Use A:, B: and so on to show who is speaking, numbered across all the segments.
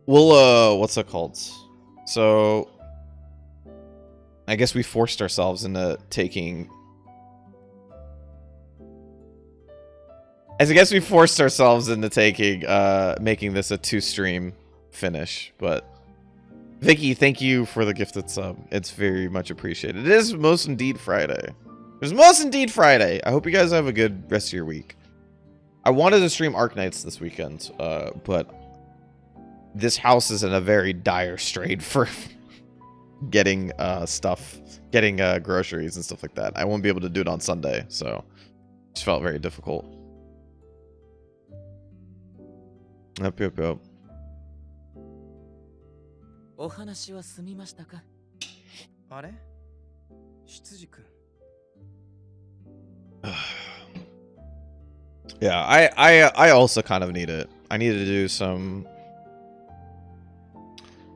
A: We'll what's it called? So I guess we forced ourselves into taking. Making this a 2-stream finish, but Vicky, thank you for the gifted sub. It's very much appreciated. It is Most Indeed Friday. It's Most Indeed Friday. I hope you guys have a good rest of your week. I wanted to stream Arknights this weekend, but this house is in a very dire strait for getting groceries and stuff like that. I won't be able to do it on Sunday, so it just felt very difficult. Yep.
B: お話は済みましたか？あれ？執事君。
A: Yeah, I also kind of need it. I need to do some.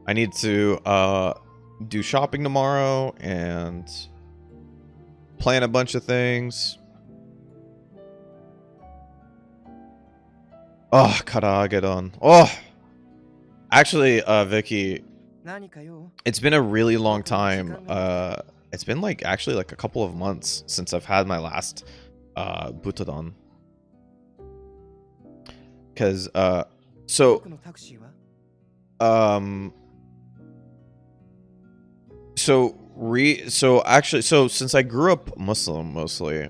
A: I need to do shopping tomorrow and plan a bunch of things. Oh, Karagedon. Oh, actually, Vicky, it's been a really long time. It's been actually a couple of months since I've had my last Butadon. Because so since I grew up Muslim mostly,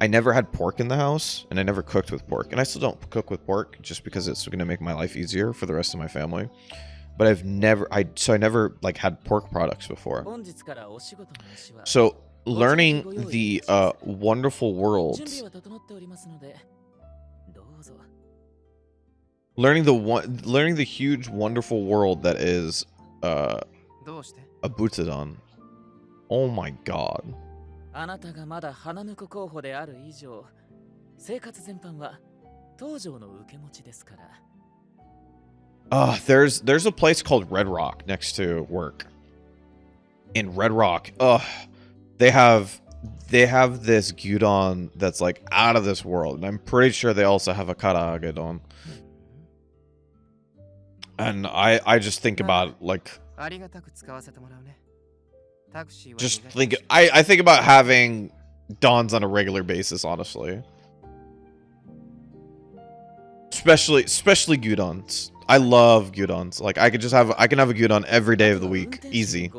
A: I never had pork in the house, and I never cooked with pork, and I still don't cook with pork just because it's going to make my life easier for the rest of my family. But I never had pork products before. So learning the wonderful world, learning the huge wonderful world that is a Butadon. Oh my god. There's a place called Red Rock next to work. In Red Rock, they have this gyudon that's out of this world, and I'm pretty sure they also have a karagedon. And I just think about I think about having dons on a regular basis, honestly. Especially gyudons. I love gyudons. I can have a gyudon every day of the week, easy.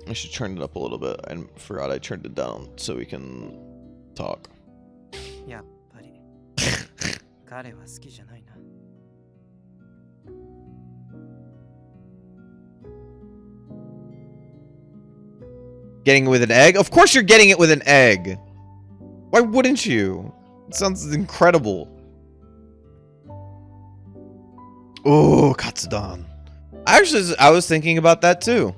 A: I should turn it up a little bit. I forgot I turned it down so we can talk. Getting it with an egg? Of course you're getting it with an egg! Why wouldn't you? It sounds incredible. Oh, Katsudon. I was thinking about that too.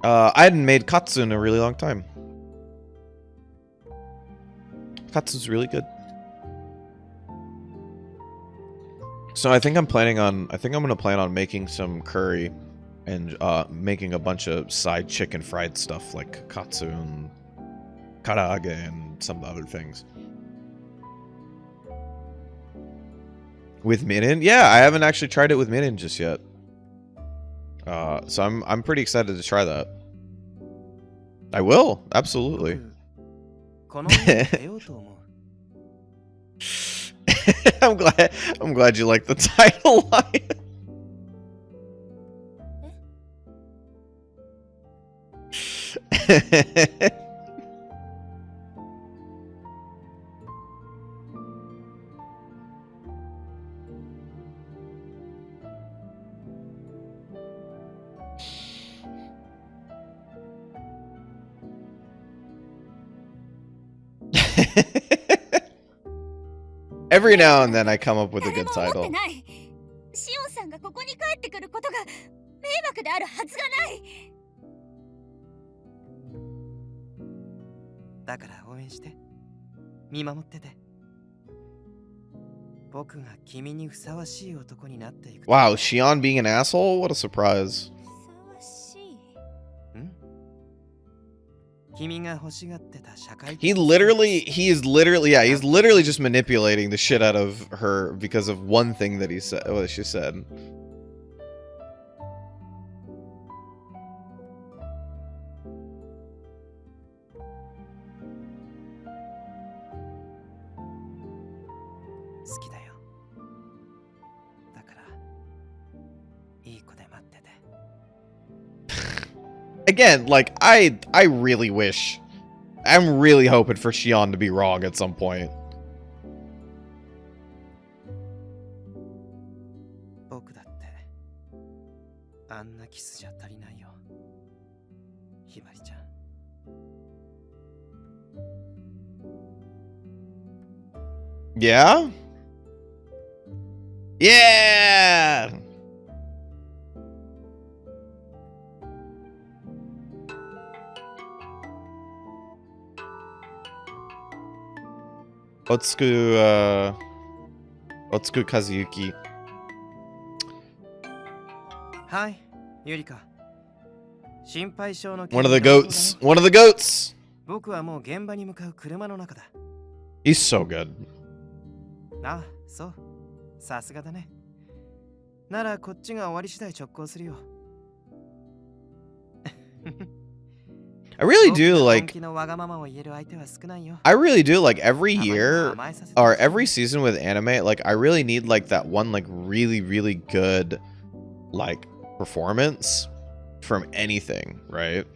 A: I hadn't made katsu in a really long time. Katsu's really good. So I think I'm gonna plan on making some curry and making a bunch of side chicken fried stuff like katsu and karaage and some other things. With mirin? Yeah, I haven't actually tried it with mirin just yet. So I'm pretty excited to try that. I will, absolutely. I'm glad you like the title line. Every now and then I come up with a good title. Wow, Shion being an asshole? What a surprise. He is literally, yeah, he's literally just manipulating the shit out of her because of one thing that he said, what she said. Again, like, I really wish, I'm really hoping for Shion to be wrong at some point. Yeah? Yeah! Otsuku Kazuyuki.
B: Hi, Yurika.
A: One of the goats. One of the goats. He's so good.
B: Ah, so. さすがだね。ならこっちが終わり次第直行するよ。
A: I really do like every year or every season with anime, like I really need like that one like really good like performance from anything, right?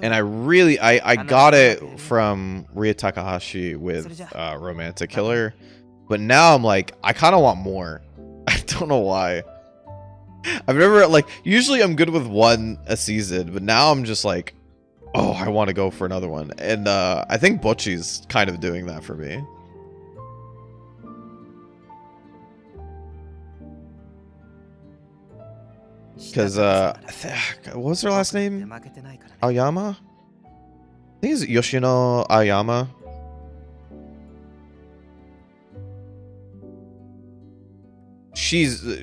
A: And I got it from Ria Takahashi with Romantic Killer, but now I'm like I kind of want more. I don't know why. I've never like usually I'm good with one a season, but now I'm just like, oh, I want to go for another one. And I think Bocchi's kind of doing that for me. Because, what was her last name? Aoyama? I think it's Yoshino Aoyama. She's the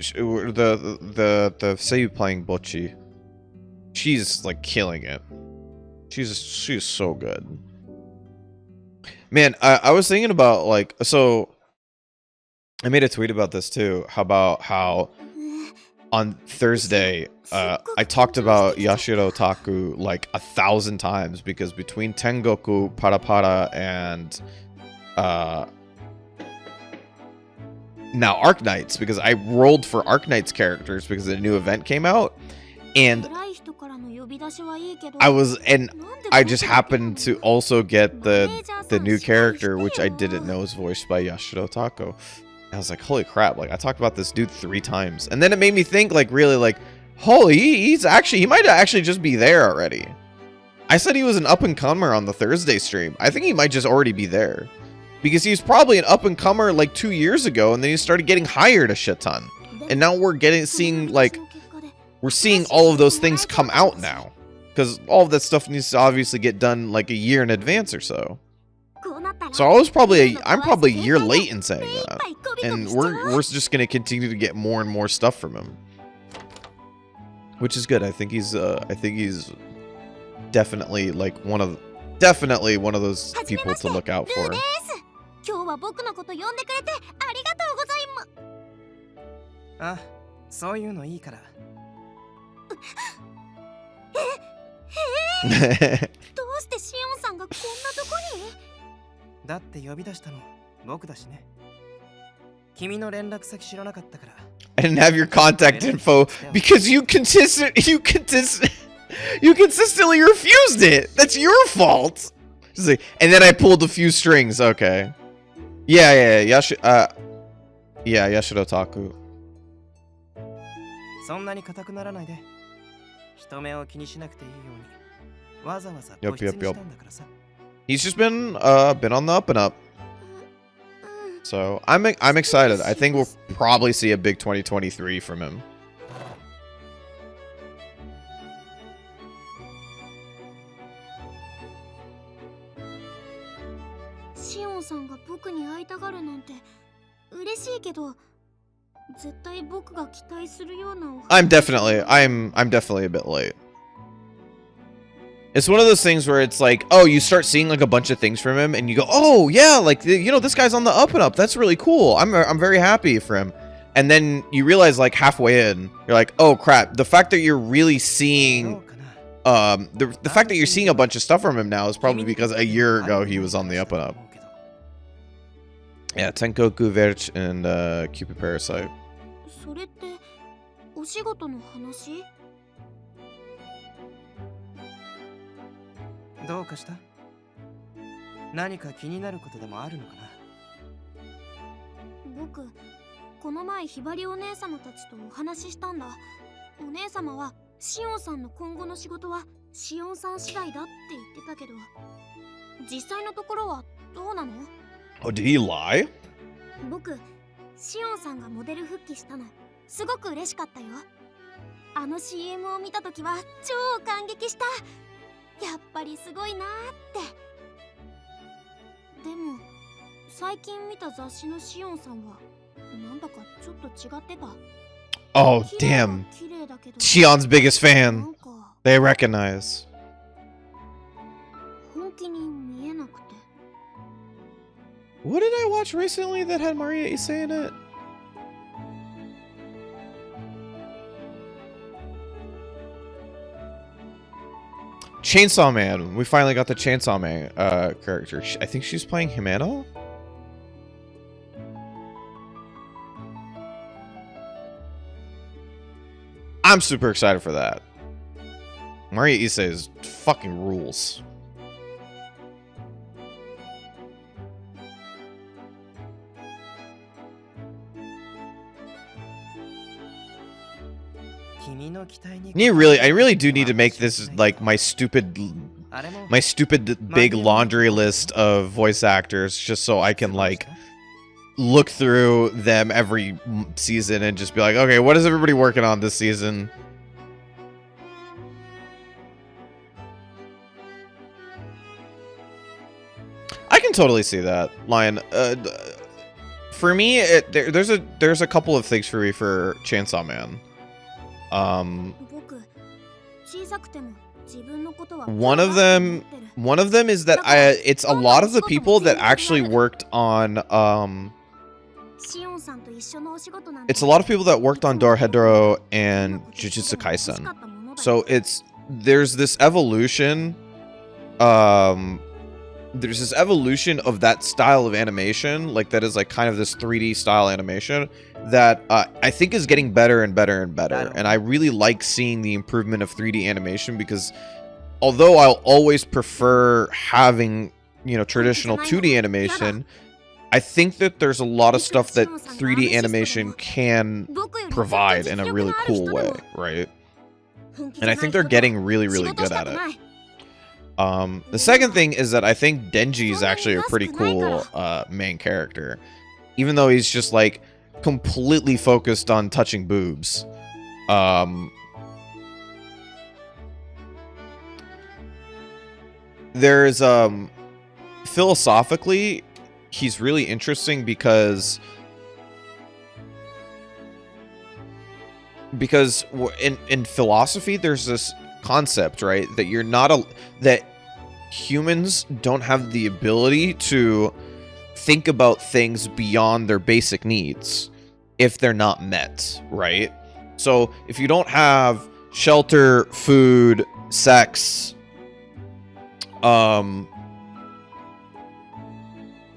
A: Seiyu playing Bocchi. She's like killing it. She's so good. Man, I was thinking about like, so I made a tweet about this too. How on Thursday I talked about Yashiro Taku like 1,000 times because between Tengoku, Parapara, and now Arknights, because I rolled for Arknights characters because the new event came out, and I just happened to also get the new character, which I didn't know is voiced by Yashiro Taku. I was like, holy crap, like I talked about this dude 3 times. And then it made me think like really like, holy, he might actually just be there already. I said he was an up-and-comer on the Thursday stream. I think he might just already be there. Because he was probably an up-and-comer like 2 years ago, and then he started getting hired a shit ton. And now we're seeing all of those things come out now. Because all of that stuff needs to obviously get done like a year in advance or so. So I'm probably a year late in saying that. And we're just gonna continue to get more and more stuff from him. Which is good. I think he's definitely like one of those people to look out for. I didn't have your contact info because you consistently refused it. That's your fault. And then I pulled a few strings. Okay. Yeah, Yashiro Taku. Yup. He's just been on the up and up. So I'm excited. I think we'll probably see a big 2023 from him.
C: 嬉しいけど、絶対僕が期待するようなお話。
A: I'm definitely a bit late. It's one of those things where it's like, oh, you start seeing like a bunch of things from him and you go, oh yeah, like, you know, this guy's on the up and up. That's really cool. I'm very happy for him. And then you realize like halfway in, you're like, oh crap, the fact that you're really seeing the fact that you're seeing a bunch of stuff from him now is probably because a year ago he was on the up and up. Yeah, Tenkoku Verge and Cupid Parasite.
C: それってお仕事の話？
B: どうかした？何か気になることでもあるのかな？
C: 僕、この前ひばりお姉様たちとお話ししたんだ。お姉様はシオンさんの今後の仕事はシオンさん次第だって言ってたけど、実際のところはどうなの？
A: Oh, did he lie?
C: 僕、シオンさんがモデル復帰したのすごく嬉しかったよ。あの CM を見たときは超感激した。やっぱりすごいなーって。でも最近見た雑誌のシオンさんはなんだかちょっと違ってた。
A: Oh, damn. Shion's biggest fan. They recognize.
C: 本気に見えなくて。
A: What did I watch recently that had Maria Ise in it? Chainsaw Man. We finally got the Chainsaw Man character. I think she's playing Himeno? I'm super excited for that. Maria Ise is fucking rules. I really do need to make this like my stupid big laundry list of voice actors, just so I can like look through them every season and just be like, okay, what is everybody working on this season? I can totally see that, Lion. For me, there's a couple of things for me for Chainsaw Man. One of them is that it's a lot of the people that actually worked on it's a lot of people that worked on Dorohedoro and Jujutsu Kaisen. So there's this evolution of that style of animation, like that is like kind of this 3D style animation that I think is getting better and better and better. And I really like seeing the improvement of 3D animation, because although I'll always prefer having, you know, traditional 2D animation, I think that there's a lot of stuff that 3D animation can provide in a really cool way, right? And I think they're getting really, really good at it. The second thing is that I think Denji is actually a pretty cool main character, even though he's just like completely focused on touching boobs. There's philosophically, he's really interesting because in philosophy there's this concept, right, that you're not that humans don't have the ability to think about things beyond their basic needs if they're not met, right? So if you don't have shelter, food, sex,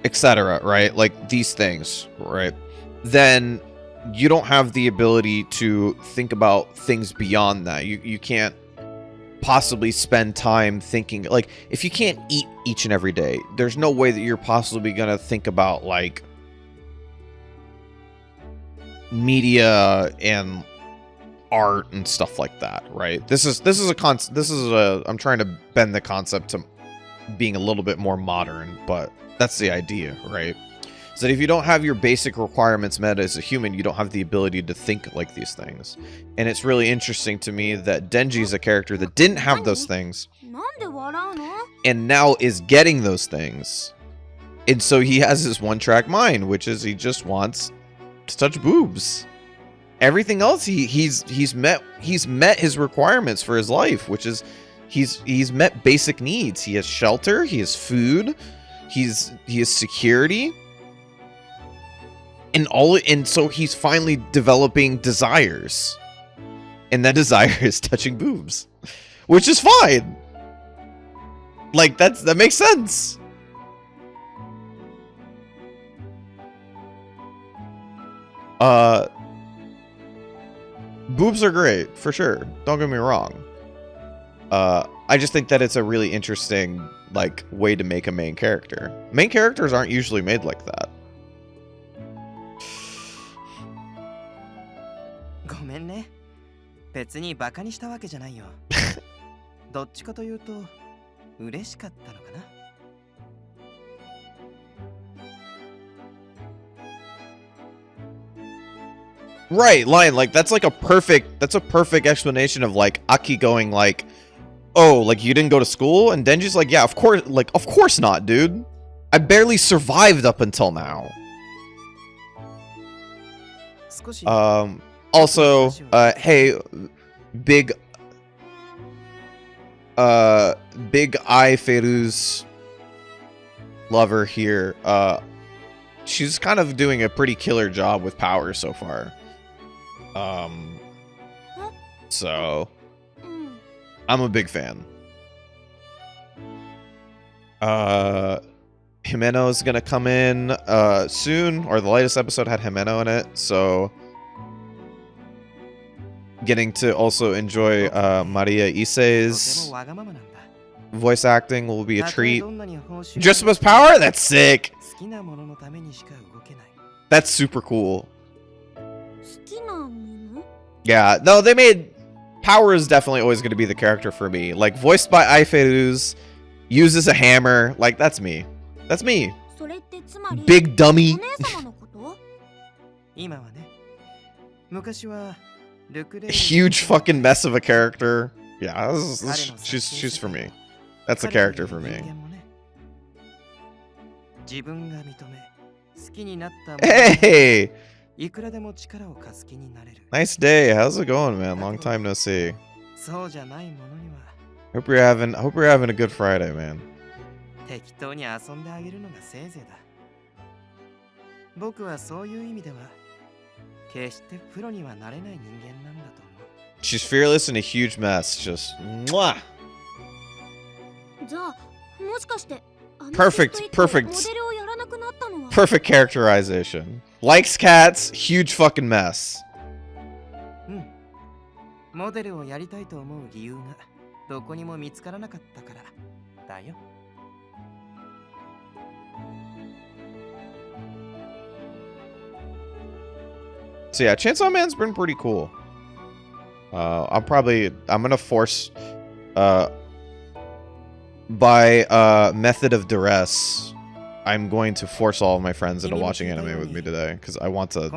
A: etc., right, like these things, right, then you don't have the ability to think about things beyond that. You can't possibly spend time thinking, like, if you can't eat each and every day, there's no way that you're possibly gonna think about like media and art and stuff like that, right? I'm trying to bend the concept to being a little bit more modern, but that's the idea, right? So that if you don't have your basic requirements met as a human, you don't have the ability to think like these things. And it's really interesting to me that Denji is a character that didn't have those things and now is getting those things. And so he has his one-track mind, which is he just wants to touch boobs. Everything else he's met his requirements for his life, which is he's met basic needs. He has shelter, he has food, he has security. And so he's finally developing desires. And that desire is touching boobs, which is fine. Like that makes sense. Boobs are great, for sure. Don't get me wrong. I just think that it's a really interesting, like, way to make a main character. Main characters aren't usually made like that.
B: ごめんね。別にバカにしたわけじゃないよ。どっちかというと嬉しかったのかな。
A: Right, Lion, like that's a perfect explanation of like Aki going like, oh, like you didn't go to school? And Denji's like, yeah, of course not, dude. I barely survived up until now. Also, hey, big eye Feru's lover here. She's kind of doing a pretty killer job with power so far. So I'm a big fan. Himeno's gonna come in soon, or the latest episode had Himeno in it, so getting to also enjoy Maria Issei's voice acting will be a treat. Just as power? That's sick. That's super cool. Yeah, no, they made... Power is definitely always going to be the character for me. Like, voiced by Aiferuz, uses a hammer. Like, that's me. That's me. Big dummy. Huge fucking mess of a character. Yeah, she's for me. That's a character for me. Hey! Nice day. How's it going, man? Long time no see. Hope you're having a good Friday, man. She's fearless and a huge mess. Just mwah. Perfect characterization. Likes cats, huge fucking mess. So yeah, Chainsaw Man's been pretty cool. I'm gonna force by method of duress, I'm going to force all of my friends into watching anime with me today because I want to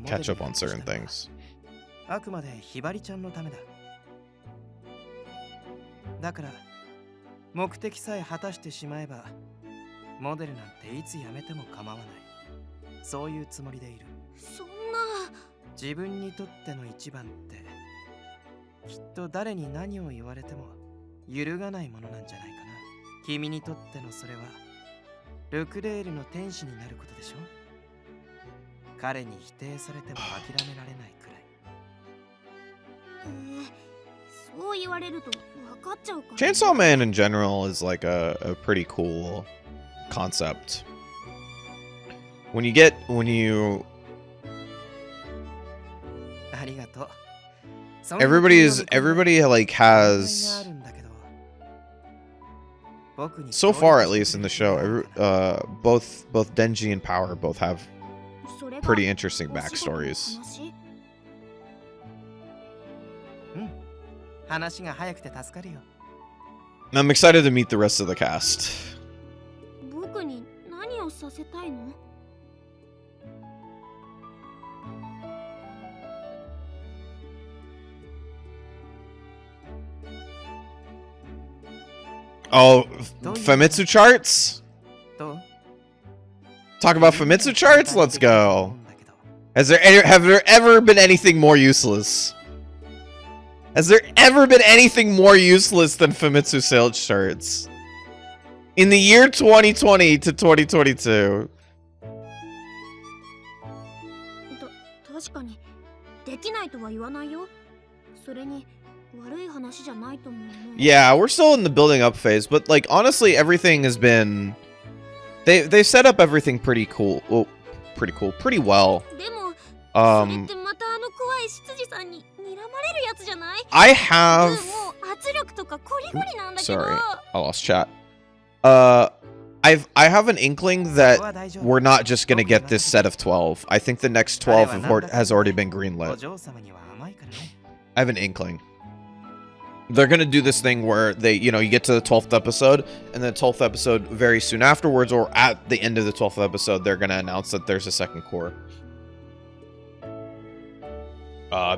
A: catch up on certain things. Chainsaw Man in general is like a pretty cool concept. Everybody like has, so far at least in the show, both Denji and Power both have pretty interesting backstories. I'm excited to meet the rest of the cast. Oh, Famitsu charts? Talk about Famitsu charts? Let's go. Have there ever been anything more useless? Has there ever been anything more useless than Famitsu sales charts? In the year 2020 to 2022.
C: 確かにできないとは言わないよ。それに悪い話じゃないと思う。
A: Yeah, we're still in the building up phase, but like honestly, everything has been they set up everything pretty cool. Well, pretty well.
C: でもそれってまたあの怖い執事さんに睨まれるやつじゃない？
A: I have
C: もう圧力とかコリゴリなんだけど。
A: Sorry, I lost chat. I have an inkling that we're not just gonna get this set of 12. I think the next 12 has already been greenlit. I have an inkling. They're gonna do this thing where they, you get to the 12th episode, and the 12th episode very soon afterwards, or at the end of the 12th episode, they're gonna announce that there's a second core.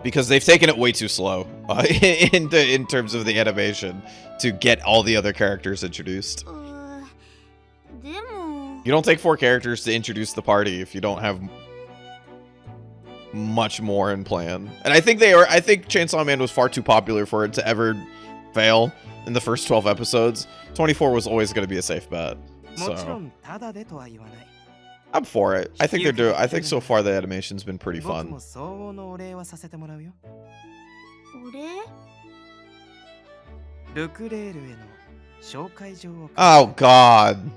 A: Because they've taken it way too slow in terms of the animation to get all the other characters introduced. You don't take 4 characters to introduce the party if you don't have much more in plan. And I think Chainsaw Man was far too popular for it to ever fail in the first 12 episodes. 24 was always going to be a safe bet. So I'm for it. I think so far the animation's been pretty fun. Oh god.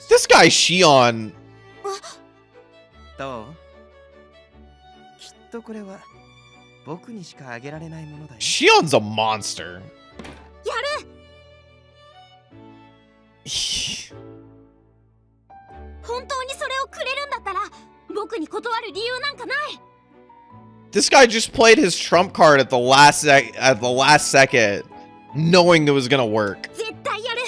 A: This guy Shion. Shion's a monster.
C: 本当にそれをくれるんだったら僕に断る理由なんかない。
A: This guy just played his trump card at the last second, knowing it was gonna work.
C: 絶対やる。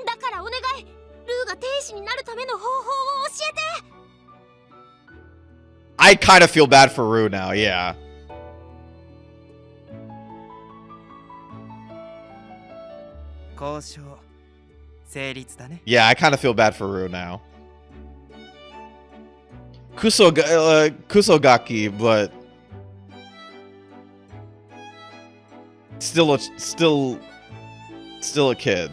C: だからお願い。ルーが天使になるための方法を教えて。
A: I kind of feel bad for Rue now, yeah. Yeah, I kind of feel bad for Rue now. Kusogaki, but still a kid.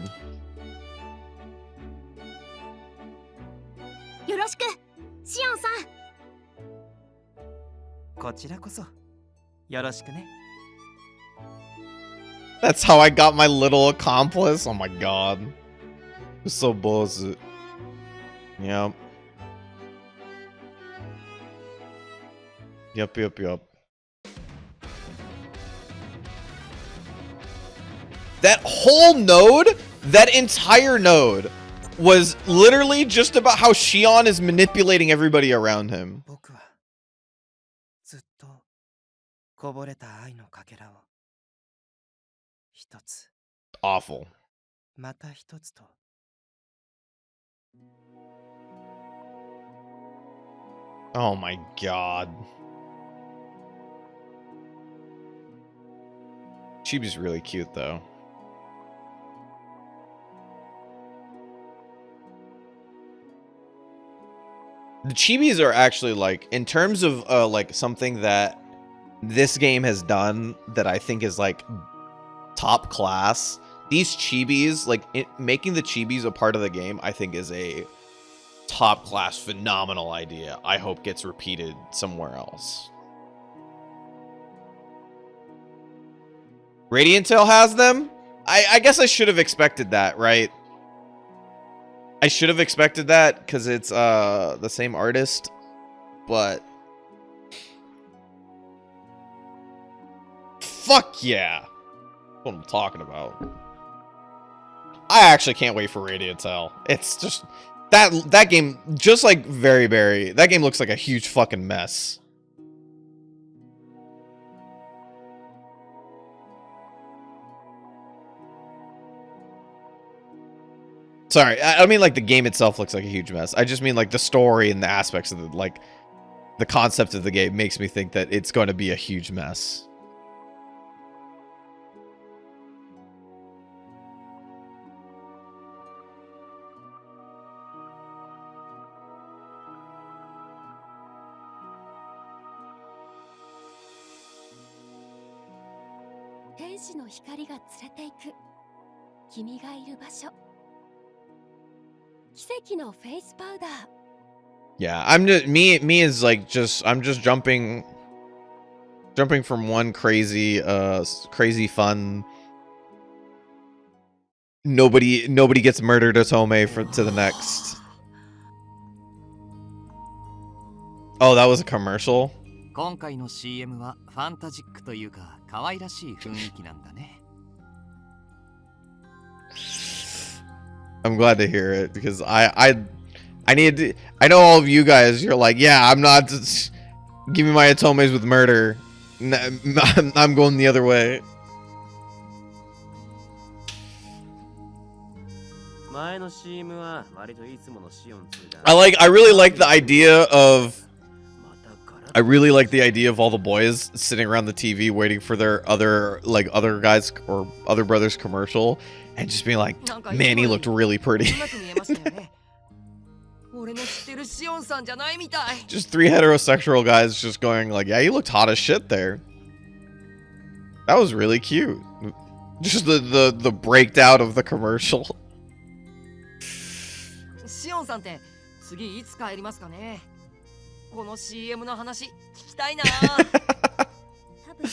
C: よろしく、シオンさん。
B: こちらこそよろしくね。
A: That's how I got my little accomplice. Oh my god. It's so bullshit. Yep. Yep. That whole node, that entire node, was literally just about how Shion is manipulating everybody around him. Awful. Oh my god. Chibi's really cute though. The Chibis are actually like, in terms of like something that this game has done that I think is like top class. These Chibis, like making the Chibis a part of the game, I think is a top class, phenomenal idea. I hope gets repeated somewhere else. Radiant Tail has them? I guess I should have expected that, right? I should have expected that because it's the same artist, but fuck yeah. That's what I'm talking about. I actually can't wait for Radiant Tail. It's just that game, just like Very Berry, that game looks like a huge fucking mess. Sorry, I don't mean like the game itself looks like a huge mess. I just mean like the story and the aspects of the, like, the concept of the game makes me think that it's going to be a huge mess.
D: 天使の光が連れて行く君がいる場所。奇跡のフェイスパウダー。
A: Yeah, I'm just me is like I'm just jumping from one crazy fun nobody gets murdered Otome to the next. Oh, that was a commercial?
B: 今回の CM はファンタジックというか可愛らしい雰囲気なんだね。
A: I'm glad to hear it because I need to, I know all of you guys, you're like, yeah, I'm not just, give me my Otomes with murder. I'm going the other way. I really like the idea of all the boys sitting around the TV waiting for their other guys or other brothers commercial and just being like, man, he looked really pretty. Just 3 heterosexual guys just going like, yeah, you looked hot as shit there. That was really cute. Just the breakdown of the commercial.
B: シオンさんって次いつ帰りますかね。この CM の話聞きたいな。
C: 多分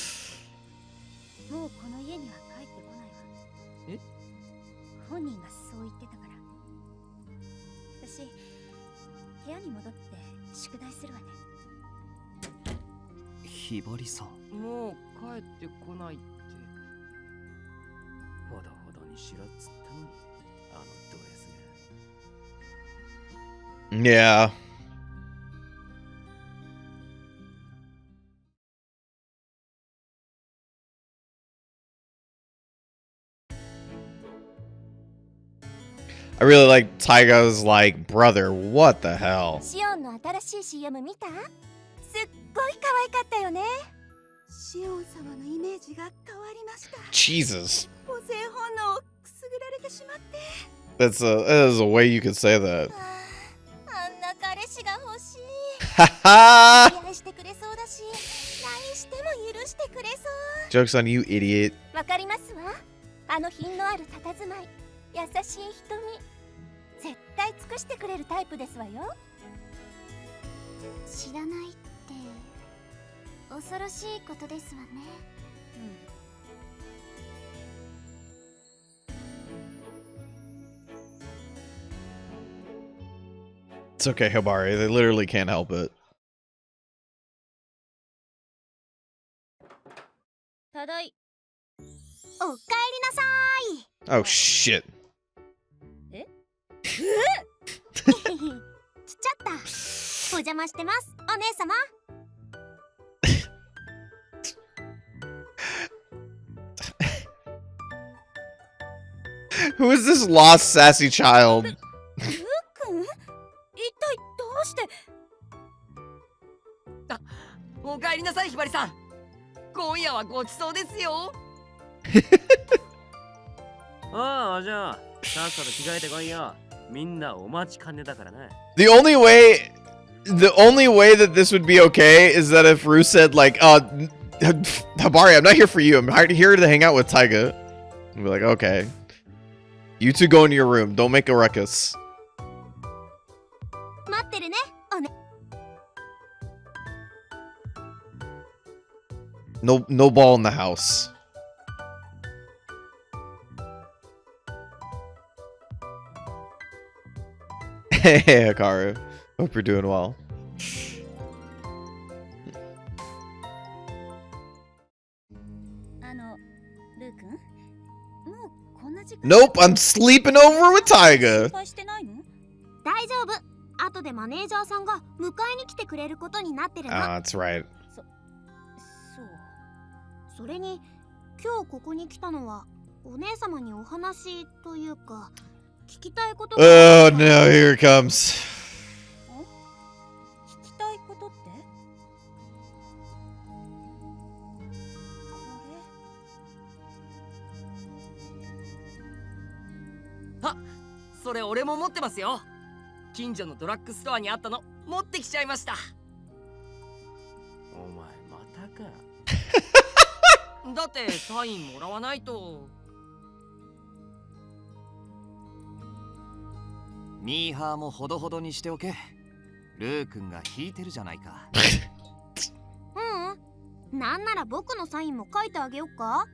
C: もうこの家には帰ってこないわ。
B: え？
C: 本人がそう言ってたから。私部屋に戻って宿題するわね。
B: ひばりさん、もう帰ってこないって。ほどほどにしろっつったのに、あのドレスが。
A: Yeah. I really like Taiga's like, brother, what the hell?
C: シオンの新しい CM 見た？すっごい可愛かったよね。シオン様のイメージが変わりました。
A: Jesus.
C: 母性本能をくすぐられてしまって。
A: That is a way you could say that.
C: あんな彼氏が欲しい。
A: Haha!
C: 愛してくれそうだし、何しても許してくれそう。
A: Joke's on you, idiot.
C: わかりますわ。あの品のある佇まい、優しい瞳、絶対尽くしてくれるタイプですわよ。知らないって恐ろしいことですわね。
A: It's okay, Hibari. They literally can't help it.
C: ただい。おかえりなさい。
A: Oh shit.
C: え？来ちゃった。お邪魔してます、お姉様。
A: Who is this lost sassy child?
C: ルー君？一体どうして？
B: あ、おかえりなさいひばりさん。今夜はごちそうですよ。
E: ああ、じゃあさっさと着替えてこいよ。みんなお待ちかねだからな。
A: The only way that this would be okay is that if Ru said like, Hibari, I'm not here for you. I'm here to hang out with Taiga. And be like, okay. You two go into your room. Don't make a ruckus.
C: 待ってるね、おね。
A: No ball in the house. Hey, Hikaru. Hope you're doing well.
C: ルー君、もうこんな時間。
A: Nope, I'm sleeping over with Taiga.
C: 心配してないの？大丈夫。後でマネージャーさんが迎えに来てくれることになってるの。
A: Ah, that's right.
C: そう。それに今日ここに来たのはお姉様にお話というか聞きたいことが。
A: Oh no, here it comes.
C: 聞きたいことって？
B: あ、それ俺も持ってますよ。近所のドラッグストアにあったの持ってきちゃいました。
E: お前またか。
B: だってサインもらわないと。
F: ミーハーもほどほどにしておけ。ルー君が引いてるじゃないか。
C: なんなら僕のサインも書いてあげよっか。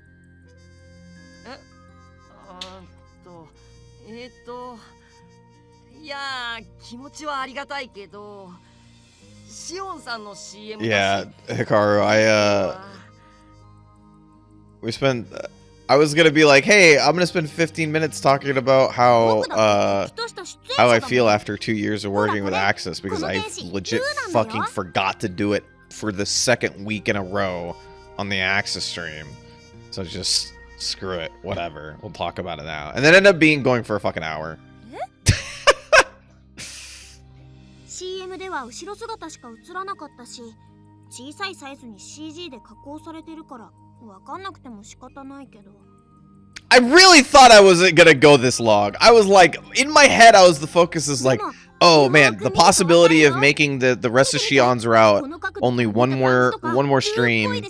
B: いやー、気持ちはありがたいけど、シオンさんの CM だし。
A: Yeah, Hikaru, we spent I was gonna be like, hey, I'm gonna spend 15 minutes talking about how I feel after 2 years of working with Axis, because I legit fucking forgot to do it for the second week in a row on the Axis stream. So just screw it, whatever. We'll talk about it now. And then end up being going for a fucking hour.
C: CM では後ろ姿しか映らなかったし、小さいサイズに CG で加工されてるからわかんなくても仕方ないけど。
A: I really thought I wasn't gonna go this long. I was like, in my head, the focus is like, oh man, the possibility of making the rest of Shion's route only one more stream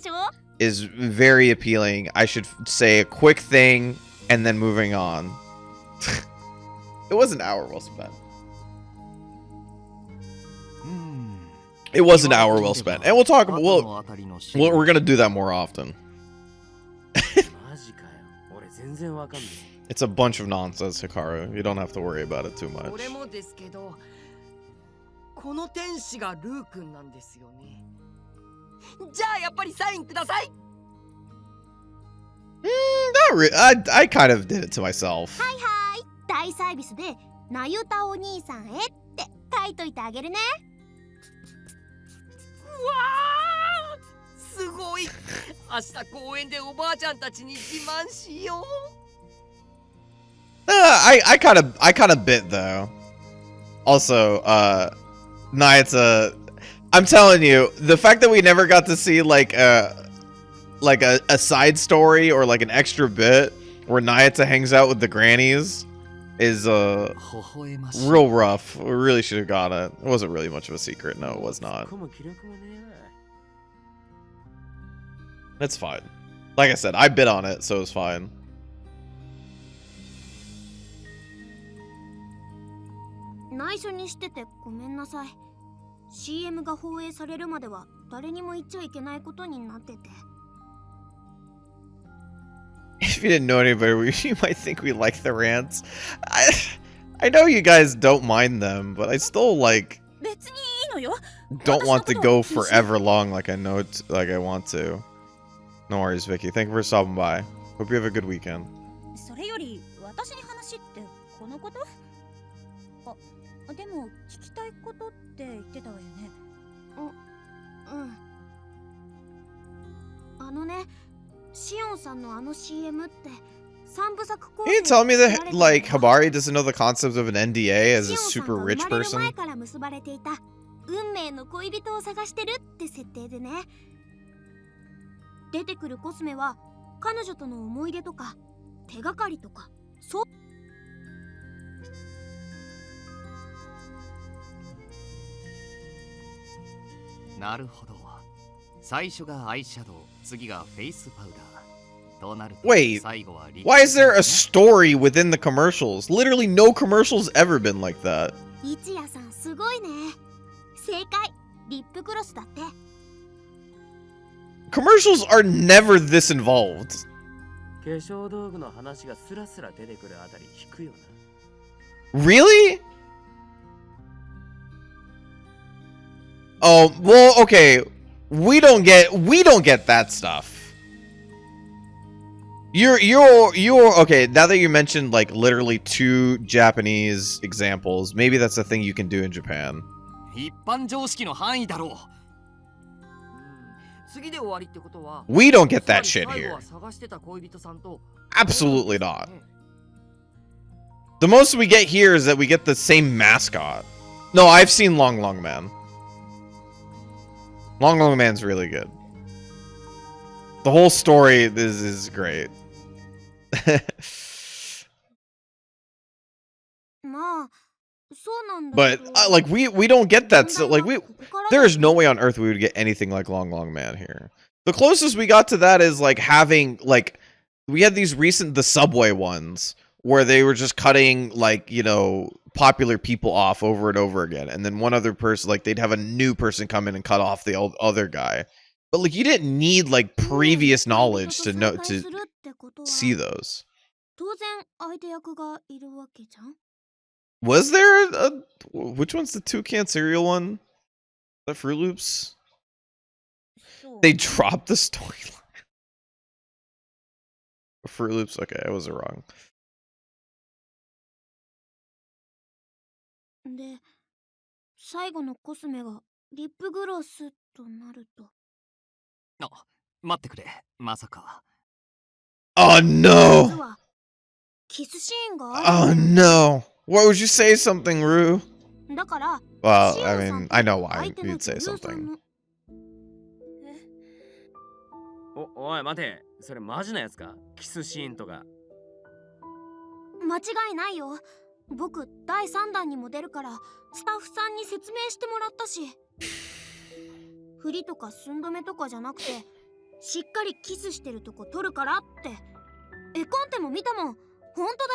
A: is very appealing. I should say a quick thing and then moving on. It was an hour well spent. It was an hour well spent, and we'll talk. We're gonna do that more often. It's a bunch of nonsense, Hikaru. You don't have to worry about it too much.
B: 俺もですけど、この天使がルー君なんですよね。じゃあやっぱりサインください。
A: Not really. I kind of did it to myself.
C: はいはい、大サービスでなゆたお兄さんへって書いといてあげるね。
B: わー、すごい。明日公園でおばあちゃんたちに自慢しよう。
A: I kind of bit though. Also, Nayata, I'm telling you, the fact that we never got to see like a side story or like an extra bit where Nayata hangs out with the grannies is real rough. We really should have got it. It wasn't really much of a secret. No, it was not. It's fine. Like I said, I bit on it, so it's fine.
C: 内緒にしててごめんなさい。CM が放映されるまでは誰にも言っちゃいけないことになってて。
A: If you didn't know anybody, you might think we like the rants. I know you guys don't mind them, but I still like don't want to go forever long like I know like I want to. No worries, Vicky. Thank you for stopping by. Hope you have a good weekend.
C: それより私に話ってこのこと？あ、でも聞きたいことって言ってたわよね。あのね、シオンさんのあの CM って三部作構成。
A: Can you tell me that like Habari doesn't know the concept of an NDA as a super rich person?
C: 前から結ばれていた運命の恋人を探してるって設定でね。出てくるコスメは彼女との思い出とか手がかりとかそう。
F: なるほど。最初がアイシャドウ、次がフェイスパウダー。となると
A: Wait,
F: 最後は
A: why is there a story within the commercials? Literally no commercial's ever been like that.
C: 一夜さんすごいね。正解、リップクロスだって。
A: Commercials are never this involved.
E: 化粧道具の話がスラスラ出てくるあたり引くよな。
A: Really? Oh, well, okay. We don't get that stuff. You're okay, now that you mentioned like literally 2 Japanese examples, maybe that's a thing you can do in Japan.
F: 一般常識の範囲だろう。
B: 次で終わりってことは
A: We don't get that shit here.
B: 探してた恋人さんと
A: Absolutely not. The most we get here is that we get the same mascot. No, I've seen Long Long Man. Long Long Man's really good. The whole story is great.
C: まあ、そうなんだ
A: But
C: けど。
A: like we don't get that. So like there is no way on earth we would get anything like Long Long Man here. The closest we got to that is like having like we had these the subway ones where they were just cutting like, you know, popular people off over and over again, and then one other person, like they'd have a new person come in and cut off the other guy. But like you didn't need like previous knowledge to know to see those.
C: 当然相手役がいるわけじゃん。
A: Was there which one's the toucan cereal one? The Fruit Loops?
C: そう。
A: They dropped the storyline. Fruit Loops? Okay, I was wrong.
C: で、最後のコスメがリップグロスとなると。
F: 待ってくれ、まさか。
A: Oh
C: 実
A: no!
C: はキスシーンがあ
A: Oh
C: る。
A: no! Why would you say something, Rue?
C: だから、
A: Well,
C: シ
A: I
C: オンさん
A: mean,
C: と
A: I know why
C: 相手の
A: you'd say
C: 女優さん
A: something.
C: の。
E: おい待て、それマジなやつか？キスシーンとか。
C: 間違いないよ。僕、第3弾にも出るから、スタッフさんに説明してもらったし。振りとか寸止めとかじゃなくて、しっかりキスしてるとこ撮るからって。絵コンテも見たもん。本当だ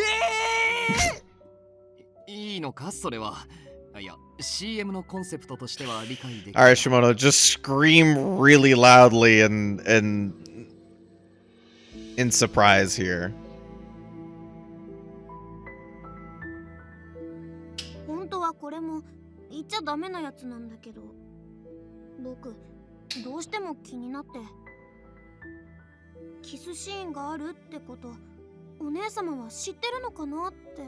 C: よ。
F: いいのかそれは。いや、CM のコンセプトとしては理解できる。
A: Alright, Shimono, just scream really loudly and in surprise here.
C: 本当はこれも言っちゃダメなやつなんだけど、僕どうしても気になって。キスシーンがあるってこと、お姉様は知ってるのかなって。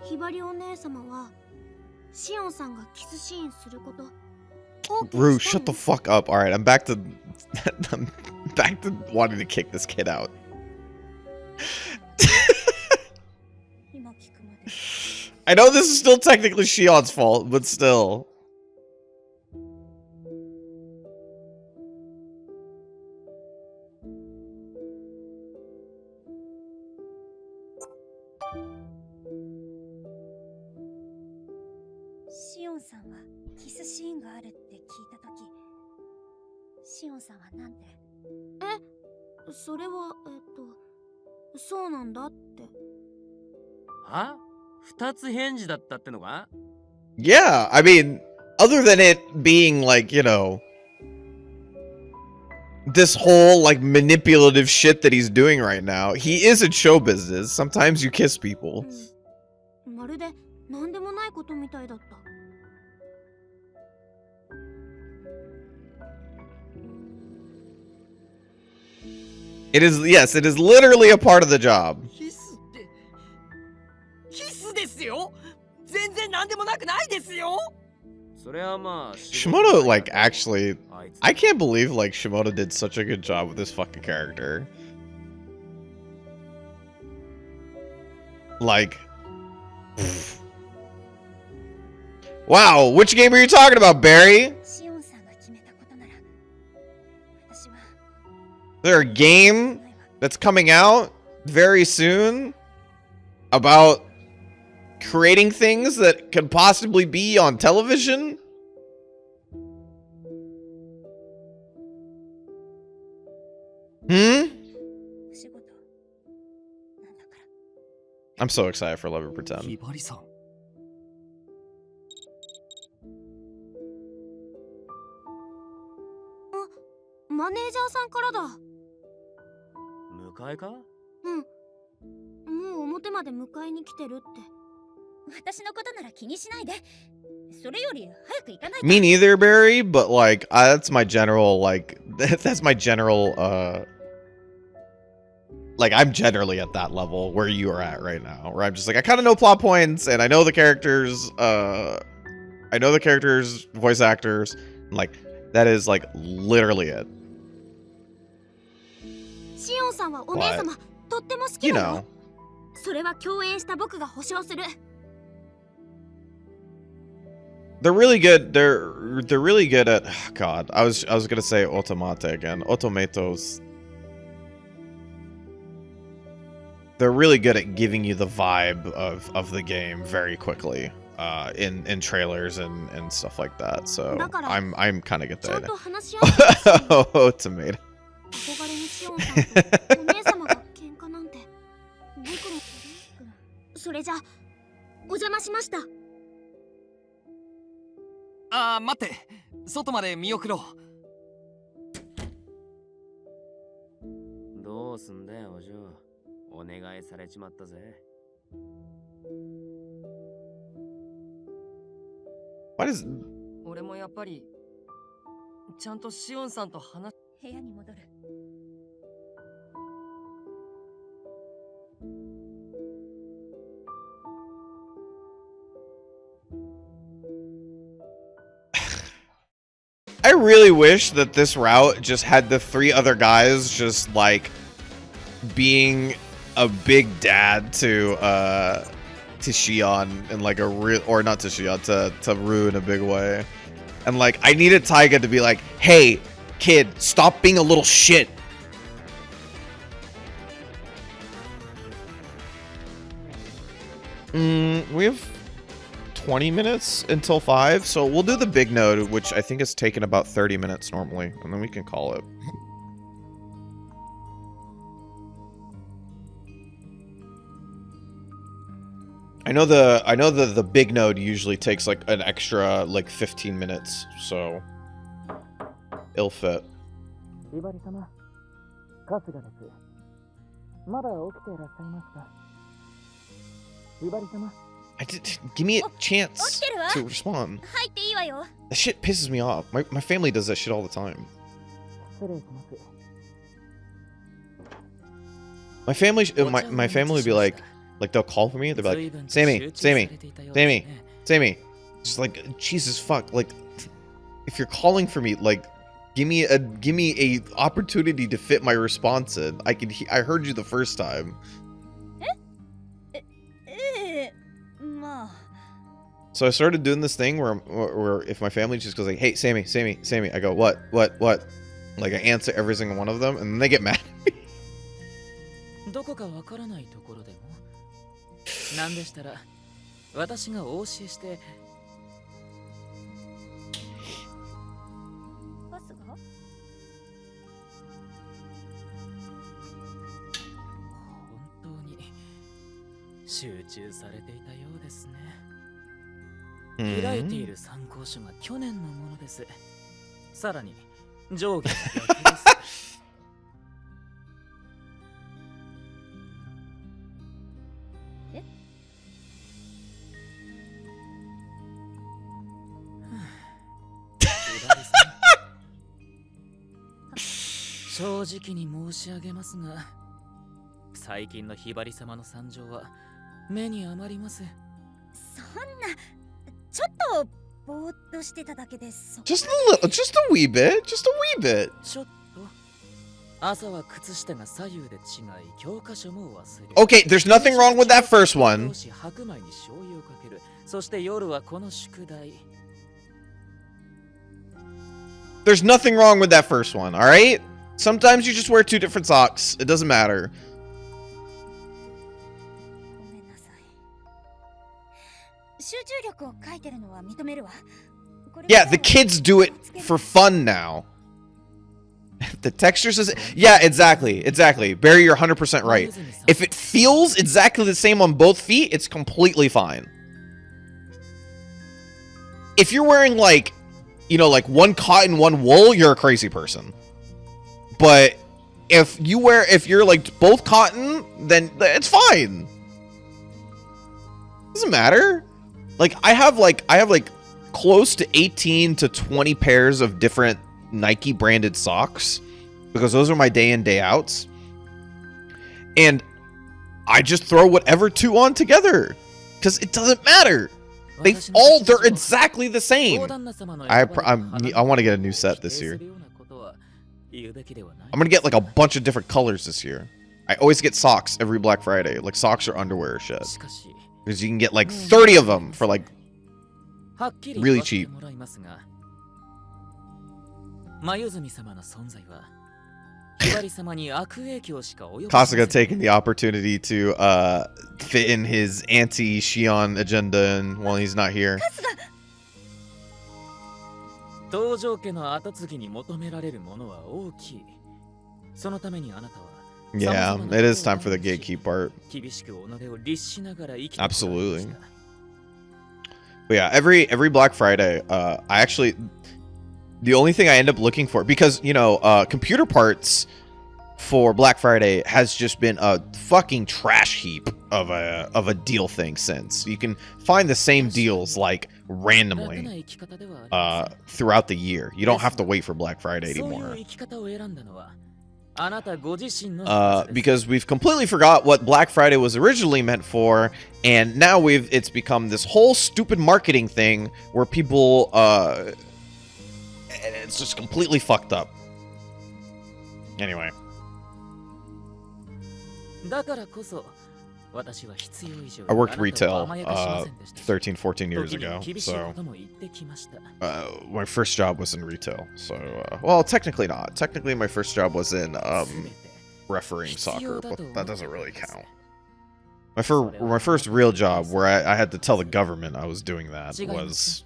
C: ひばりお姉様はシオンさんがキスシーンすること
A: Rue, shut the fuck up. Alright, I'm back to I'm back to wanting to kick this kid out. I know this is still technically Shion's fault, but still.
D: Shion さんはキスシーンがあるって聞いたとき、シオンさんはなんて？
C: それはそうなんだって。
E: は？二つ返事だったってのか？
A: Yeah, I mean, other than it being like, you know, this whole like manipulative shit that he's doing right now, he is in show business. Sometimes you kiss people.
C: まるで何でもないことみたいだった。
A: It is, yes, it is literally a part of the job.
F: キスって。キスですよ。全然なんでもなくないですよ。
E: それはまあ。
A: Shimoda, like, actually,
E: あいつ
A: I can't believe, like, Shimoda did such a good job with this fucking character. Like, pfft. Wow, which game are you talking about, Barry?
D: シオンさんが決めたことなら、私は。
A: Is there a game that's coming out very soon about creating things that could possibly be on television? Hmm?
D: お仕事なんだから。
A: I'm so excited for Love It Pretend.
F: ひばりさん。
C: マネージャーさんからだ。
E: 迎えか？
C: うん。もう表まで迎えに来てるって。
D: 私のことなら気にしないで。それより早く行かないと。
A: Me neither, Barry, but like that's my general like that's my general like I'm generally at that level where you are at right now, where I'm just like I kind of know plot points and I know the characters voice actors, like that is like literally it.
C: シオンさんはお姉様とっても好き
A: You
C: だ
A: know.
C: よ。それは共演した僕が保証する。
A: They're really good. They're really good at God. I was gonna say automata again. Automatos. They're really good at giving you the vibe of the game very quickly. in trailers and stuff like that. So I'm kind of get
C: ちゃん
A: that.
C: と話し合ってほしいの。
A: Oh, tomato.
C: 憧れのシオンさんとお姉様が喧嘩なんて僕もそれじゃお邪魔しました。
F: あー、待って、外まで見送ろう。
E: どうすんだよお嬢、お願いされちまったぜ。
A: Why does
G: 俺もやっぱりちゃんとシオンさんと話。
D: 部屋に戻る。
A: I really wish that this route just had the 3 other guys just like being a big dad to Shion in like a real, or not to Shion, to Rue in a big way. And like I needed Taiga to be like, hey kid, stop being a little shit. We have 20 minutes until 5, so we'll do the big node, which I think is taking about 30 minutes normally, and then we can call it. I know the big node usually takes like an extra like 15 minutes, so it'll fit.
H: ひばり様、春日です。まだ起きていらっしゃいますか。ひばり様。
A: I did give me a chance
D: 起きてるわ。
A: to respond.
D: 入っていいわよ。
A: That shit pisses me off. My family does that shit all the time.
H: 失礼します。
A: My family would be like they'll call for me. They'll be like, Sammy. Just like Jesus fuck. Like if you're calling for me, like give me a opportunity to fit my response in. I heard you the first time.
D: まあ。
A: So I started doing this thing where if my family just goes like, hey Sammy, I go what? Like I answer every single one of them, and then they get mad.
G: どこかわからないところでもなんでしたら私がお教えして
D: バスが
G: 本当に集中されていたようですね。開いている参考書が去年のものです。さらに上下逆です。正直に申し上げますが、最近のひばり様の惨状は目に余ります。
D: そんな、ちょっとぼーっとしてただけです。
A: Just a wee bit.
G: ちょっと朝は靴下が左右で違い、教科書も忘れる。
A: Okay, there's nothing wrong with that first one.
G: 白米に醤油をかける。そして夜はこの宿題。
A: There's nothing wrong with that first one, all right? Sometimes you just wear 2 different socks. It doesn't matter.
D: ごめんなさい。集中力を書いてるのは認めるわ。
A: Yeah, the kids do it for fun now. The texture says, yeah, exactly. Barry, you're 100% right. If it feels exactly the same on both feet, it's completely fine. If you're wearing like, you know, like one cotton, one wool, you're a crazy person. But if you're like both cotton, then it's fine. Doesn't matter. Like I have like close to 18 to 20 pairs of different Nike branded socks because those are my day in day outs. And I just throw whatever 2 on together because it doesn't matter. They're exactly the same. I want to get a new set this year. I'm gonna get like a bunch of different colors this year. I always get socks every Black Friday, like socks or underwear shit, because you can get like 30 of them for like really cheap.
G: 眉住様の存在は
A: Kasuga taking the opportunity to fit in his anti-Shion agenda and while he's not here.
G: 東条家の跡継ぎに求められるものは大きい。そのためにあなたは
A: Yeah, it is time for the gatekeep part.
G: 厳しく己を律しながら生きて
A: Absolutely. But yeah, every Black Friday, I actually, the only thing I end up looking for, because you know, computer parts for Black Friday has just been a fucking trash heap of a deal thing since. You can find the same deals like randomly throughout the year. You don't have to wait for Black Friday anymore. Because we've completely forgot what Black Friday was originally meant for, and now it's become this whole stupid marketing thing where people and it's just completely fucked up. Anyway. I worked retail 13, 14 years ago, so my first job was in retail. So, well, technically not. Technically, my first job was in refereeing soccer, but that doesn't really count. My first real job where I had to tell the government I was doing that was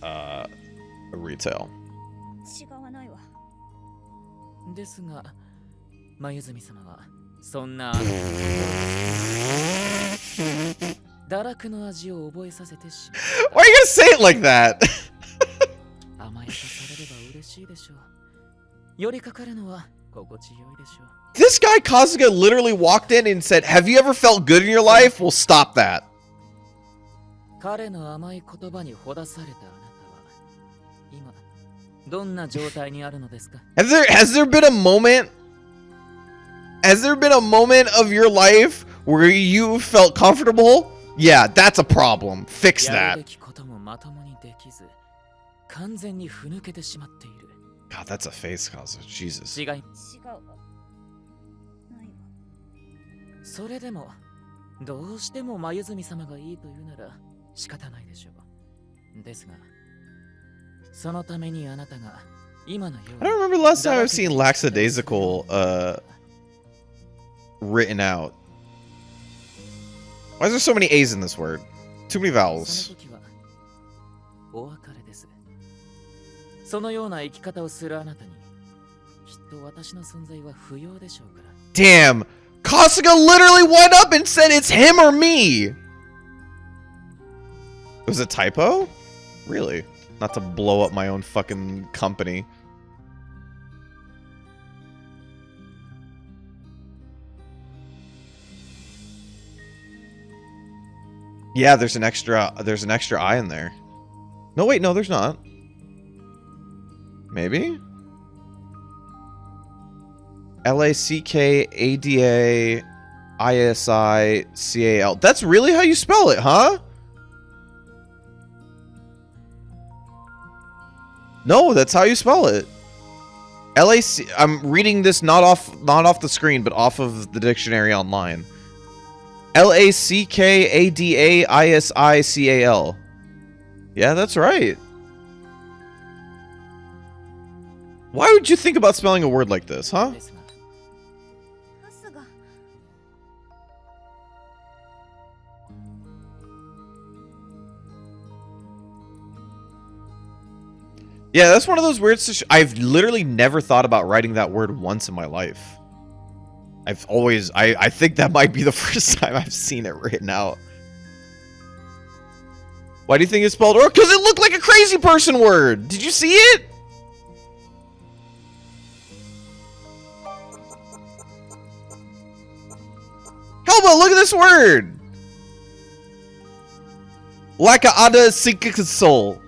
A: a retail.
G: そんな堕落の味を覚えさせてしまう。
A: Why are you gonna say it like that?
G: 甘やかされれば嬉しいでしょう。寄りかかるのは心地よいでしょう。
A: This guy Kasuga literally walked in and said, "Have you ever felt good in your life? We'll stop that."
G: 彼の甘い言葉にほだされたあなたは今どんな状態にあるのですか？
A: Has there been a moment? Has there been a moment of your life where you felt comfortable? Yeah, that's a problem. Fix that. God, that's a face, Kazu. Jesus.
G: それでもどうしても眉住様がいいというなら仕方ないでしょう。ですがそのためにあなたが今のよう
A: I don't remember the last time I've seen lackadaisical written out. Why is there so many A's in this word? Too many vowels.
G: お別れです。そのような生き方をするあなたにきっと私の存在は不要でしょうから。
A: Damn! Kasuga literally went up and said it's him or me! It was a typo? Really? Not to blow up my own fucking company. Yeah, there's an extra I in there. No, wait, no, there's not. Maybe? Lackadaisical. That's really how you spell it, huh? No, that's how you spell it. LAC. I'm reading this not off the screen, but off of the dictionary online. Lackadaisical. Yeah, that's right. Why would you think about spelling a word like this, huh? Yeah, that's one of those words. I've literally never thought about writing that word once in my life. I think that might be the first time I've seen it written out. Why do you think it's spelled or? Because it looked like a crazy person word. Did you see it? How about look at this word? Lackadaisical.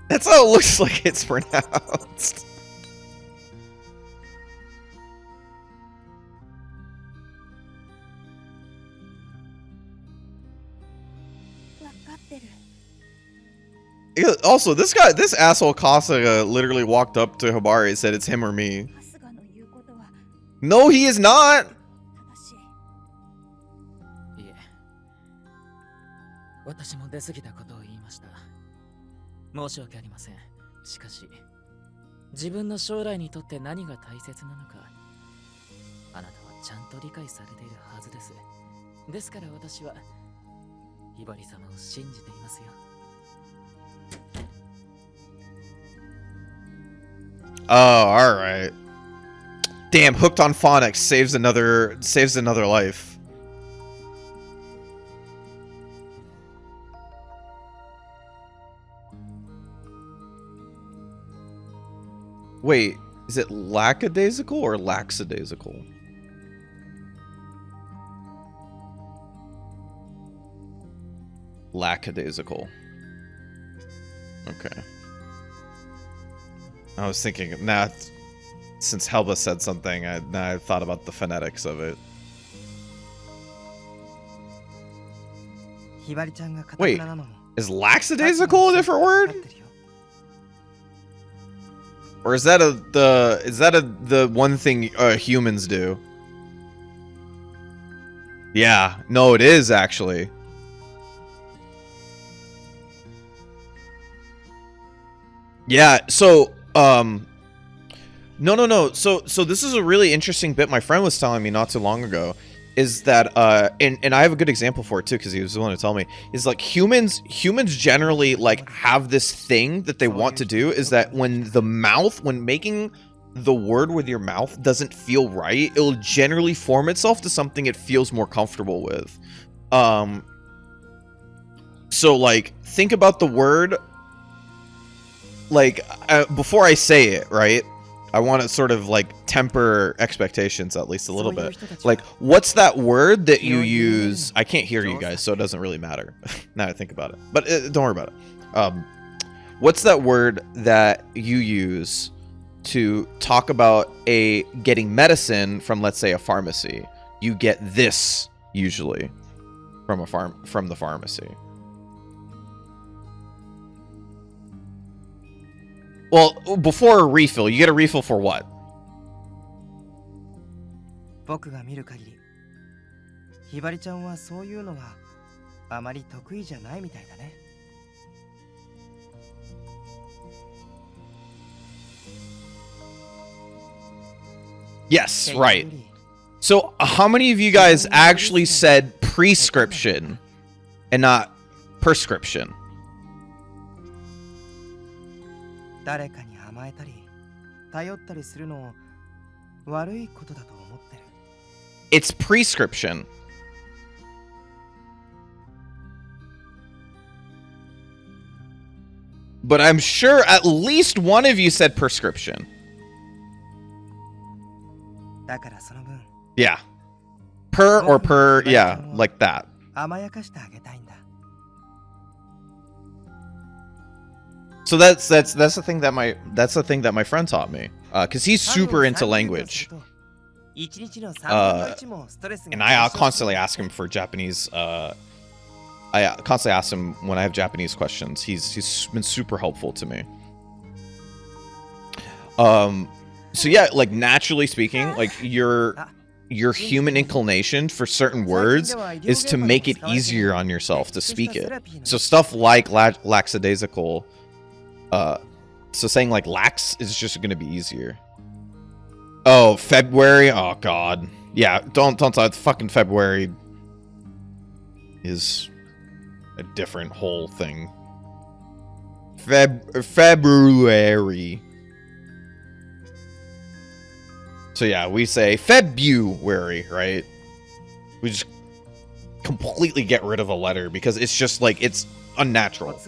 A: That's how it looks like it's pronounced. Also, this asshole Kasuga literally walked up to Hibari and said it's him or me. No, he is not.
G: 申し訳ありません。しかし、自分の将来にとって何が大切なのか、あなたはちゃんと理解されているはずです。ですから私は、ひばり様を信じていますよ。
A: Oh, all right. Damn, hooked on phonics saves another life. Wait, is it lackadaisical or lackadaisical? Lackadaisical. Okay. I was thinking, nah, since Helba said something, I thought about the phonetics of it. Wait, is lackadaisical a different word? Or is that the one thing humans do? Yeah, no, it is actually. Yeah, so no. So this is a really interesting bit my friend was telling me not too long ago. Is that and I have a good example for it too, because he was the one to tell me, is like humans generally like have this thing that they want to do, is that when making the word with your mouth doesn't feel right, it'll generally form itself to something it feels more comfortable with. So like think about the word, like before I say it, right? I want to sort of like temper expectations at least a little bit. Like, what's that word that you use? I can't hear you guys, so it doesn't really matter. Now I think about it, but don't worry about it. What's that word that you use to talk about getting medicine from, let's say, a pharmacy? You get this usually from the pharmacy. Well, before a refill, you get a refill for what? Yes, right. So, how many of you guys actually said prescription and not prescription? It's prescription. But I'm sure at least one of you said prescription. Yeah. Per, yeah, like that. So that's the thing that my friend taught me, because he's super into language, and I constantly ask him for Japanese. I constantly ask him when I have Japanese questions. He's been super helpful to me. So yeah, like naturally speaking, like your human inclination for certain words is to make it easier on yourself to speak it. So stuff like lackadaisical. So saying like lax is just going to be easier. Oh, February. Oh God. Yeah. Don't talk. Fucking February is a different whole thing. February. So yeah, we say February, right? We just completely get rid of a letter because it's just like it's unnatural.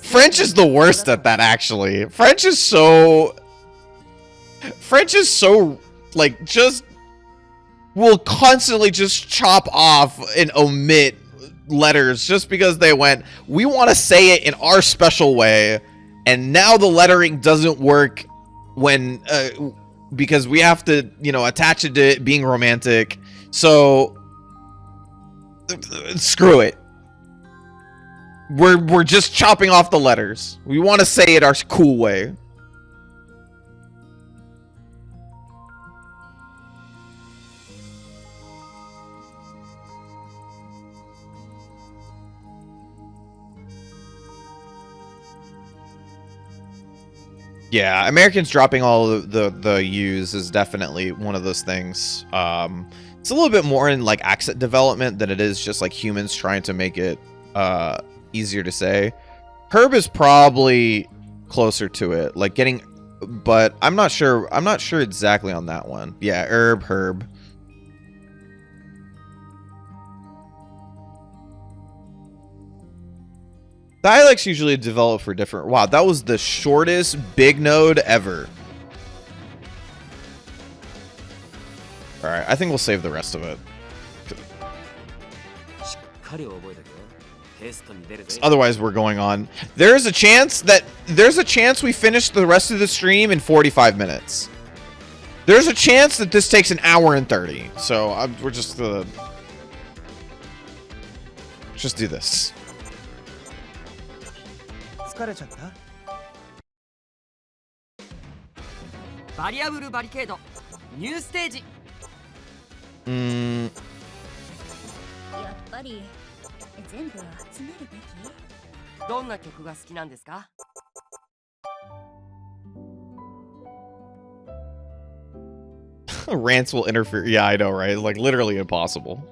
A: French is the worst at that, actually. French is so like just will constantly just chop off and omit letters just because they went, we want to say it in our special way, and now the lettering doesn't work when because we have to, you know, attach it to it being romantic. So screw it. We're just chopping off the letters. We want to say it our cool way. Yeah, Americans dropping all of the U's is definitely one of those things. It's a little bit more in like accent development than it is just like humans trying to make it easier to say. Herb is probably closer to it, like getting, but I'm not sure. I'm not sure exactly on that one. Yeah, herb. Dialects usually develop for different. Wow, that was the shortest big node ever. All right, I think we'll save the rest of it. Otherwise, we're going on. There's a chance we finish the rest of the stream in 45 minutes. There's a chance that this takes an hour and 30. So we're just do this.
B: 疲れちゃった？
F: バリアブルバリケードニューステージ。
D: やっぱり全部集めるべき？
F: どんな曲が好きなんですか？
A: Rants will interfere. Yeah, I know, right? Like literally impossible.